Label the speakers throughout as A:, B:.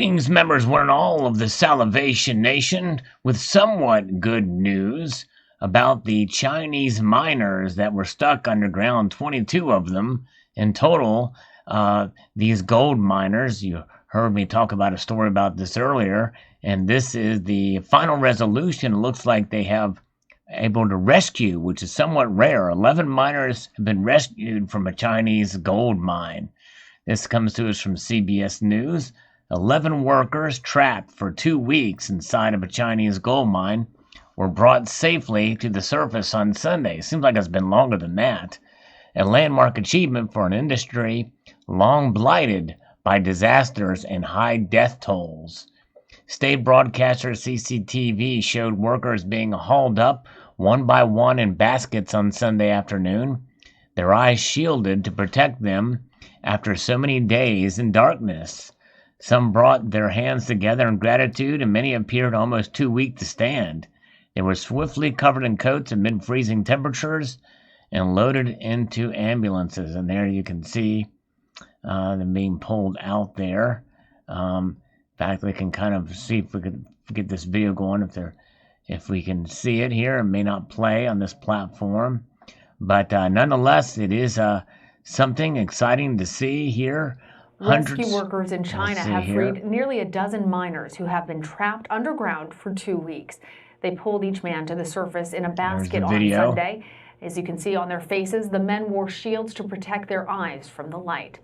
A: Greetings, members, one and all of the Salivation Nation, with somewhat good news about the Chinese miners that were stuck underground, 22 of them in total. These gold miners, you heard me talk about a story about this earlier, and this is the final resolution. It looks like they have able to rescue, which is somewhat rare. 11 miners have been rescued from a Chinese gold mine. This comes to us from CBS News. 11 workers trapped for 2 weeks inside of a Chinese gold mine were brought safely to the surface on Sunday. Seems like it's been longer than that. A landmark achievement for an industry long blighted by disasters and high death tolls. State broadcaster CCTV showed workers being hauled up one by one in baskets on Sunday afternoon, their eyes shielded to protect them after so many days in darkness. Some brought their hands together in gratitude, and many appeared almost too weak to stand. They were swiftly covered in coats amid freezing temperatures and loaded into ambulances. And there you can see them being pulled out there. In fact, we can kind of see if we could get this video going. If we can see it here, it may not play on this platform, but nonetheless, it is something exciting to see here.
B: Rescue workers in China have freed nearly a dozen miners who have been trapped underground for 2 weeks. They pulled each man to the surface in a basket on Sunday. As you can see on their faces, the men wore shields to protect their eyes from the light.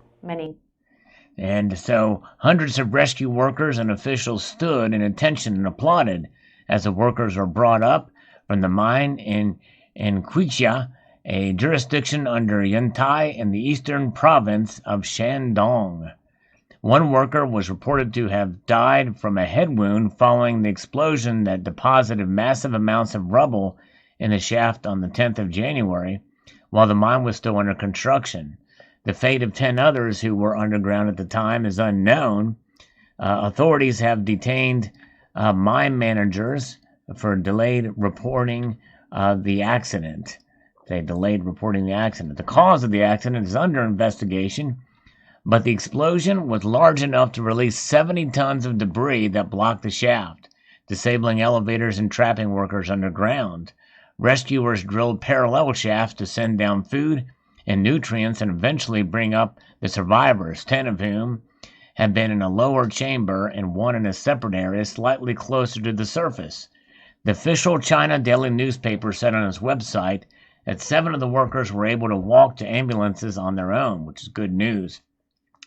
B: And so hundreds of rescue workers and officials stood in attention and applauded as the workers were brought up from the mine in Quixia, a jurisdiction under Yantai in the eastern province of Shandong. One worker was reported to have died from a head wound following the explosion that deposited massive amounts of rubble in the shaft on the 10th of January, while the mine was still under construction. The fate of 10 others who were underground at the time is unknown. Authorities have detained mine managers for delayed reporting the accident. They delayed reporting the accident. The cause of the accident is under investigation, but the explosion was large enough to release 70 tons of debris that blocked the shaft, disabling elevators and trapping workers underground. Rescuers drilled parallel shafts to send down food and nutrients and eventually bring up the survivors, 10 of whom had been in a lower chamber and one in a separate area slightly closer to the surface. The official China daily newspaper said on its website that 7 of the workers were able to walk to ambulances on their own, which is good news.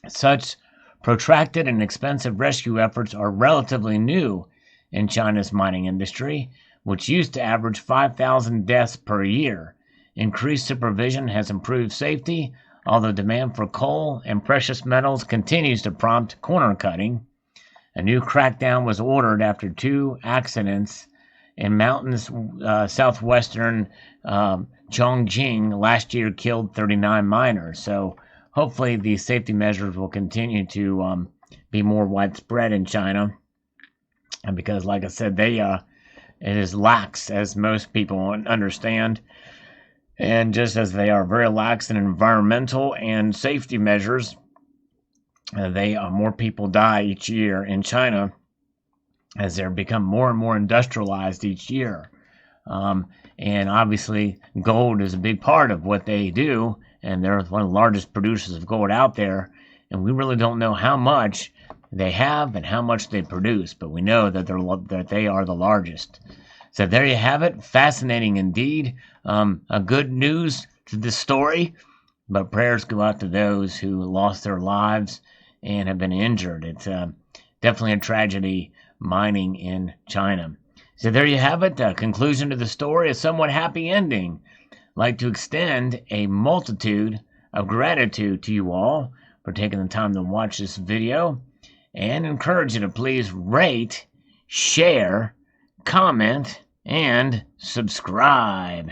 B: Such protracted and expensive rescue efforts are relatively new in China's mining industry, which used to average 5,000 deaths per year. Increased supervision has improved safety, although demand for coal and precious metals continues to prompt corner cutting. A new crackdown was ordered after 2 accidents in mountains southwestern Chongqing last year killed 39 miners. So hopefully these safety measures will continue to be more widespread in China. And because, like I said, it is lax, as most people understand. And just as they are very lax in environmental and safety measures, more people die each year in China as they become more and more industrialized each year. And obviously, gold is a big part of what they do, and they're one of the largest producers of gold out there. And we really don't know how much they have and how much they produce, but we know that they are the largest. So there you have it. Fascinating indeed. A good news to this story, but prayers go out to those who lost their lives and have been injured. It's definitely a tragedy mining in China. So there you have it. Conclusion to the story, a somewhat happy ending. I'd like to extend a multitude of gratitude to you all for taking the time to watch this video, and encourage you to please rate, share, comment, and subscribe.